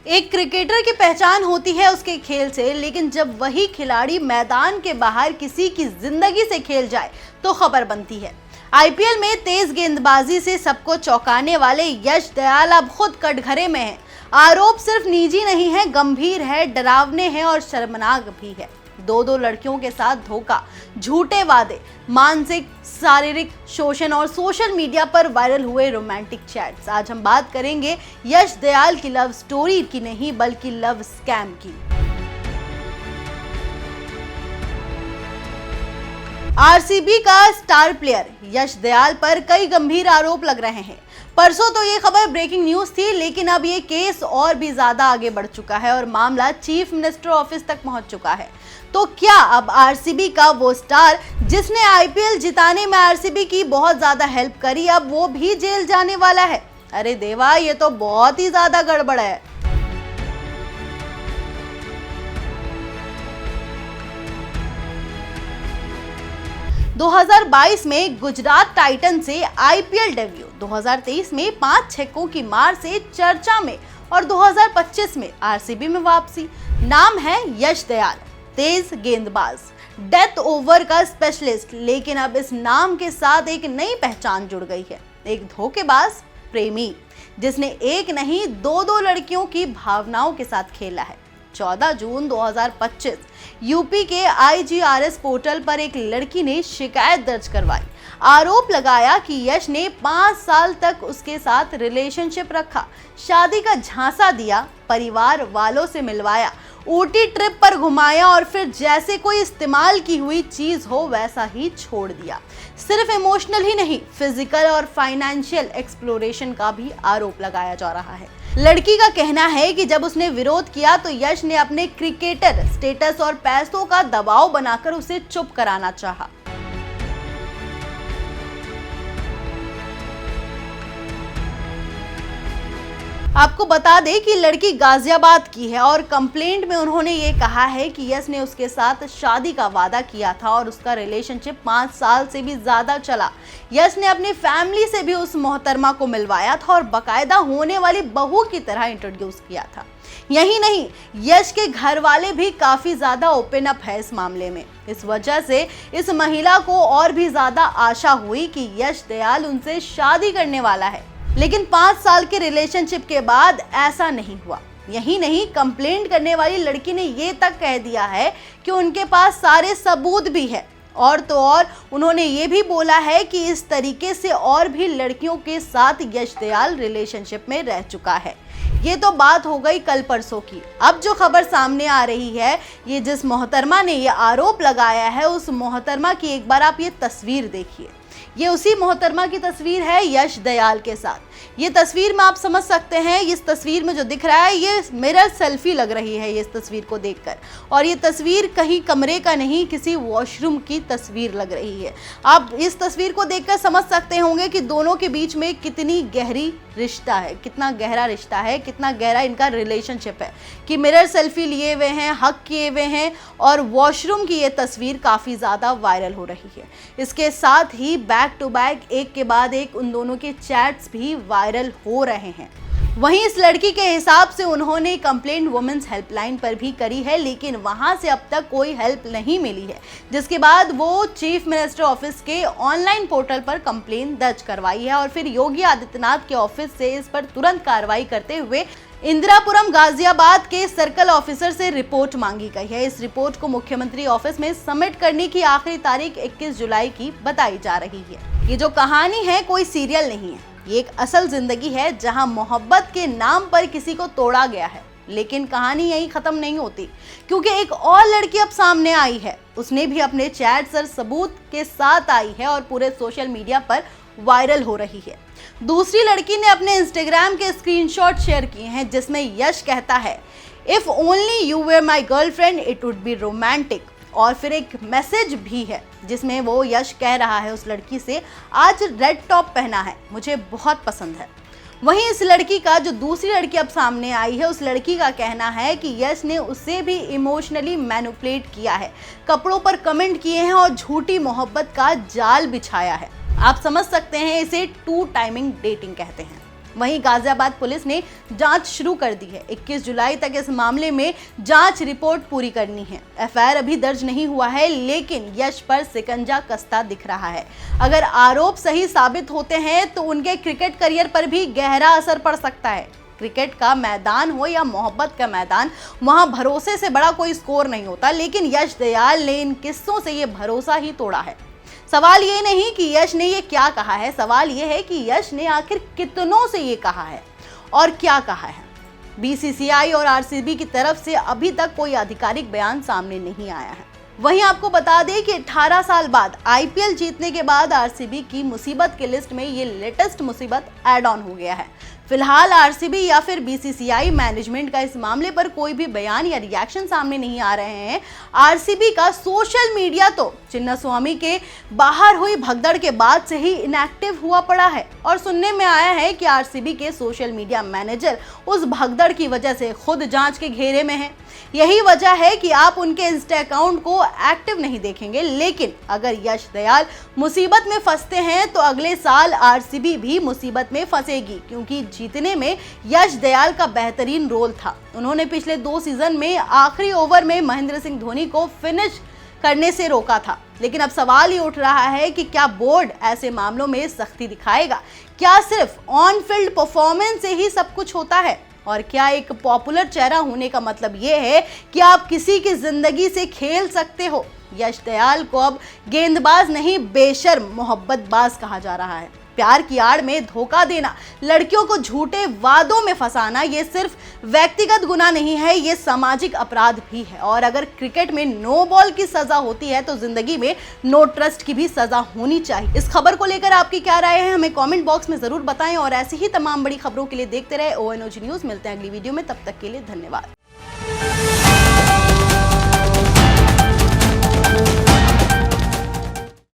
एक क्रिकेटर की पहचान होती है उसके खेल से, लेकिन जब वही खिलाड़ी मैदान के बाहर किसी की जिंदगी से खेल जाए तो खबर बनती है। आईपीएल में तेज गेंदबाजी से सबको चौंकाने वाले यश दयाल अब खुद कटघरे में हैं। आरोप सिर्फ निजी नहीं है, गंभीर है, डरावने हैं और शर्मनाक भी है। दो लड़कियों के साथ धोखा, झूठे वादे, मानसिक शारीरिक शोषण और सोशल मीडिया पर वायरल हुए रोमांटिक चैट्स। आज हम बात करेंगे यश दयाल की लव स्टोरी की नहीं, बल्कि लव स्कैम की। आरसीबी का स्टार प्लेयर यश दयाल पर कई गंभीर आरोप लग रहे हैं। परसों तो ये खबर ब्रेकिंग न्यूज थी, लेकिन अब ये केस और भी ज्यादा आगे बढ़ चुका है और मामला चीफ मिनिस्टर ऑफिस तक पहुंच चुका है। तो क्या अब आरसीबी का वो स्टार जिसने आईपीएल जिताने में आरसीबी की बहुत ज्यादा हेल्प करी, अब वो भी जेल जाने वाला है? अरे देवा, ये तो बहुत ही ज्यादा गड़बड़ है। दो 2022 में गुजरात टाइटन से आईपीएल डेब्यू, 2023 में 5 छक्कों की मार से चर्चा में और 2025 में आरसीबी में वापसी। नाम है यश दयाल, तेज गेंदबाज, डेथ ओवर का स्पेशलिस्ट, लेकिन अब इस नाम के साथ एक नई पहचान जुड़ गई है। एक धोखेबाज प्रेमी जिसने एक नहीं दो लड़कियों की भावनाओं के साथ खेला है। 14 जून 2025 यूपी के आईजीआरएस पोर्टल पर एक लड़की ने शिकायत दर्ज करवाई। आरोप लगाया कि यश ने 5 साल तक उसके साथ रिलेशनशिप रखा, शादी का झांसा दिया, परिवार वालों से मिलवाया, ऊटी ट्रिप पर घुमाया और फिर जैसे कोई इस्तेमाल की हुई चीज हो वैसा ही छोड़ दिया। सिर्फ इमोशनल ही नहीं, फिजिकल और फाइनेंशियल एक्सप्लोरेशन का भी आरोप लगाया जा रहा है। लड़की का कहना है कि जब उसने विरोध किया तो यश ने अपने क्रिकेटर स्टेटस और पैसों का दबाव बनाकर उसे चुप कराना चाहा। आपको बता दें कि लड़की गाजियाबाद की है और कंप्लेंट में उन्होंने ये कहा है कि यश ने उसके साथ शादी का वादा किया था और उसका रिलेशनशिप 5 साल से भी ज्यादा चला। यश ने अपनी फैमिली से भी उस मोहतरमा को मिलवाया था और बाकायदा होने वाली बहू की तरह इंट्रोड्यूस किया था। यही नहीं, यश के घर वाले भी काफी ज्यादा ओपन अप है इस मामले में। इस वजह से इस महिला को और भी ज्यादा आशा हुई कि यश दयाल उनसे शादी करने वाला है, लेकिन 5 साल के रिलेशनशिप के बाद ऐसा नहीं हुआ। यही नहीं, कंप्लेंट करने वाली लड़की ने ये तक कह दिया है कि उनके पास सारे सबूत भी है, और तो और उन्होंने ये भी बोला है कि इस तरीके से और भी लड़कियों के साथ यश दयाल रिलेशनशिप में रह चुका है। ये तो बात हो गई कल परसों की। अब जो खबर सामने आ रही है, ये जिस मोहतरमा ने ये आरोप लगाया है, उस मोहतरमा की एक बार आप ये तस्वीर देखिए। ये उसी मोहतरमा की तस्वीर है यश दयाल के साथ। ये तस्वीर में आप समझ सकते हैं, इस तस्वीर में जो दिख रहा है ये मिरर सेल्फी लग रही है ये इस तस्वीर को देखकर, और ये तस्वीर कहीं कमरे का नहीं, किसी वॉशरूम की तस्वीर लग रही है। आप इस तस्वीर को देखकर समझ सकते होंगे कि दोनों के बीच में कितनी गहरी रिश्ता है, कितना गहरा रिश्ता है, कितना गहरा इनका रिलेशनशिप है कि मिरर सेल्फी लिए हुए हैं, हक किए हुए हैं, और वॉशरूम की ये तस्वीर काफ़ी ज़्यादा वायरल हो रही है। इसके साथ ही बैक टू बैक एक के बाद एक उन दोनों के चैट्स भी वायरल हो रहे हैं। वहीं इस लड़की के हिसाब से उन्होंने कंप्लेंट वुमेन्स हेल्पलाइन पर भी करी है, लेकिन वहां से अब तक कोई हेल्प नहीं मिली है, जिसके बाद वो चीफ मिनिस्टर ऑफिस के ऑनलाइन पोर्टल पर कंप्लेंट दर्ज करवाई है और फिर योगी आदित्यनाथ के ऑफिस से इस पर तुरंत कार्रवाई करते हुए इंदिरापुरम गाजियाबाद के सर्कल ऑफिसर से रिपोर्ट मांगी गई है। इस रिपोर्ट को मुख्यमंत्री ऑफिस में सबमिट करने की आखिरी तारीख 21 जुलाई की बताई जा रही है। ये जो कहानी है कोई सीरियल नहीं है, ये एक असल जिंदगी है जहां मोहब्बत के नाम पर किसी को तोड़ा गया है। लेकिन कहानी यहीं खत्म नहीं होती, क्योंकि एक और लड़की अब सामने आई है। उसने भी अपने चैट्स और सबूत के साथ आई है और पूरे सोशल मीडिया पर वायरल हो रही है। दूसरी लड़की ने अपने इंस्टाग्राम के स्क्रीनशॉट शेयर किए हैं, जिसमें यश कहता है, if only you were my girlfriend it would be romantic, और फिर एक मैसेज भी है जिसमें वो यश कह रहा है उस लड़की से, आज रेड टॉप पहना है, मुझे बहुत पसंद है। वहीं इस लड़की का, जो दूसरी लड़की अब सामने आई है, उस लड़की का कहना है कि यश ने उसे भी इमोशनली मैनिपुलेट किया है, कपड़ों पर कमेंट किए हैं और झूठी मोहब्बत का जाल बिछाया है। आप समझ सकते हैं, इसे टू टाइमिंग डेटिंग कहते हैं। वहीं गाजियाबाद पुलिस ने जांच शुरू कर दी है। 21 जुलाई तक इस मामले में जांच रिपोर्ट पूरी करनी है। एफआईआर अभी दर्ज नहीं हुआ है, लेकिन यश पर शिकंजा कसता दिख रहा है। अगर आरोप सही साबित होते हैं तो उनके क्रिकेट करियर पर भी गहरा असर पड़ सकता है। क्रिकेट का मैदान हो या मोहब्बत का मैदान, वहां भरोसे से बड़ा कोई स्कोर नहीं होता, लेकिन यश दयाल ने इन किस्सों से ये भरोसा ही तोड़ा है। सवाल ये नहीं कि यश ने ये क्या कहा है, सवाल ये है कि यश ने आखिर कितनों से ये कहा है और क्या कहा है। बीसीसीआई और आरसीबी की तरफ से अभी तक कोई आधिकारिक बयान सामने नहीं आया है। वहीं आपको बता दें कि 18 साल बाद आईपीएल जीतने के बाद आरसीबी की मुसीबत की लिस्ट में ये लेटेस्ट मुसीबत ऐड ऑन हो गया है। फिलहाल आरसीबी या फिर बीसीसीआई मैनेजमेंट का इस मामले पर कोई भी बयान या रिएक्शन सामने नहीं आ रहे हैं। आरसीबी का सोशल मीडिया तो चिन्नास्वामी के बाहर हुई भगदड़ के बाद से ही इनएक्टिव हुआ पड़ा है और सुनने में आया है कि आरसीबी के सोशल मीडिया मैनेजर उस भगदड़ की वजह से खुद जांच के घेरे में हैं। यही वजह है कि आप उनके इंस्टा अकाउंट को एक्टिव नहीं देखेंगे। लेकिन अगर यश दयाल मुसीबत में फंसते हैं तो अगले साल आरसीबी भी मुसीबत में फंसेगी, क्योंकि जीतने में यश दयाल का बेहतरीन रोल था। उन्होंने पिछले 2 सीजन में आखिरी ओवर में महेंद्र सिंह धोनी को फिनिश करने से रोका था। लेकिन अब सवाल ये उठ रहा है कि क्या बोर्ड ऐसे मामलों में सख्ती दिखाएगा? क्या सिर्फ ऑन फील्ड परफॉर्मेंस से ही सब कुछ होता है? और क्या एक पॉपुलर चेहरा होने का मतलब ये है कि आप किसी की जिंदगी से खेल सकते हो? यश दयाल को अब गेंदबाज नहीं, बेशर्म मोहब्बतबाज कहा जा रहा है। प्यार की आड़ में धोखा देना, लड़कियों को झूठे वादों में फंसाना, ये सिर्फ व्यक्तिगत गुनाह नहीं है, ये सामाजिक अपराध भी है। और अगर क्रिकेट में नो बॉल की सजा होती है तो जिंदगी में नो ट्रस्ट की भी सजा होनी चाहिए। इस खबर को लेकर आपकी क्या राय है, हमें कमेंट बॉक्स में जरूर बताएं और ऐसी ही तमाम बड़ी खबरों के लिए देखते रहे ONOG न्यूज। मिलते हैं अगली वीडियो में, तब तक के लिए धन्यवाद।